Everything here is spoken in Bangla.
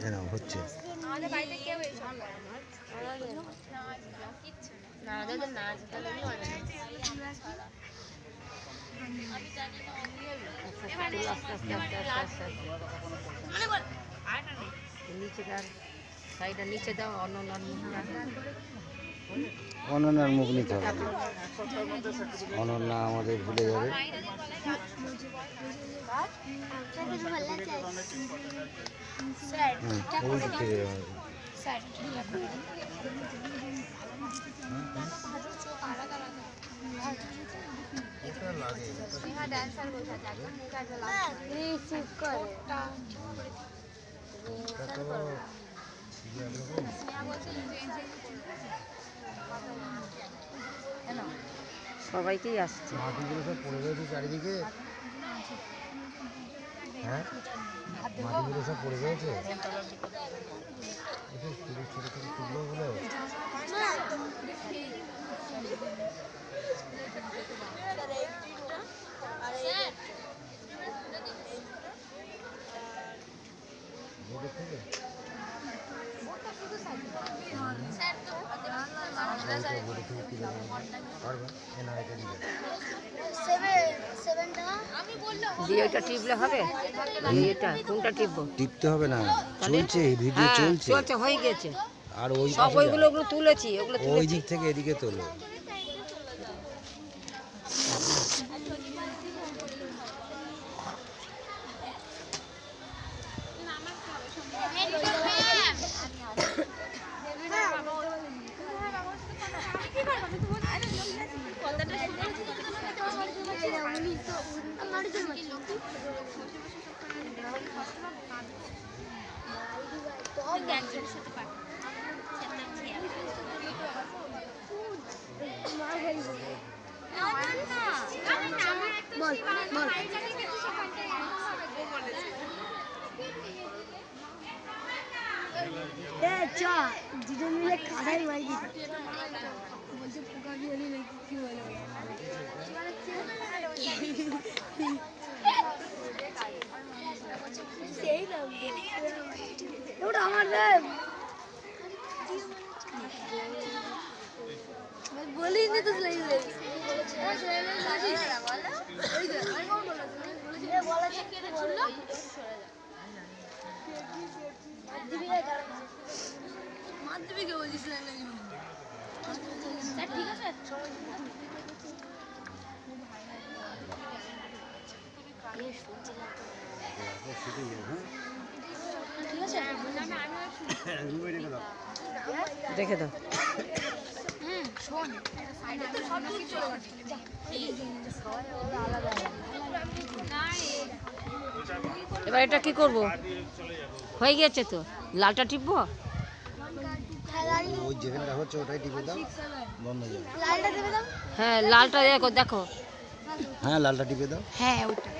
না হচ্ছে আমাদের বাড়িতে কেউ এইসব না দাদা না তাহলে আমি জানি না নিচে দাও সাইডটা নিচে দাও অনন্যার মুখ নিতে হবে অনন্যা আমাদের ভুলে যাবে ওই দিক থেকে সবাইকেই আসছে মাটিগুলো সব পড়ে রয়েছে চারিদিকে হ্যাঁ মাটিগুলো সব পড়ে রয়েছে ছোটো ছোটো টুকরোগুলো এটা টিপলে হবে এটা কোনটা টিপবো টিপতে হবে না চলছে ভিডিও চলছে চলছে হয়ে গেছে আর ওই সব ওইগুলো তুলেছি ওগুলো ওই দিক থেকে এদিকে তোলো দুজন মিলে খাড়াই মারি বলছে পোকা বিয়ালি নাকি কি বলবো সেই নাম ওটা আমার বলিস নি তো মাধ্যমিকে বলছিস ঠিক আছে দেখে দাও শোন এবার এটা কি করব হয়ে গেছে তো লালটা টিপবো ওই যেখানটা হচ্ছে ওটাই টিপে দাও বন্ধ হয়ে যাবে লালটা দেবে দাও হ্যাঁ লালটা দেখো হ্যাঁ লালটা টিপে দাও হ্যাঁ ওটা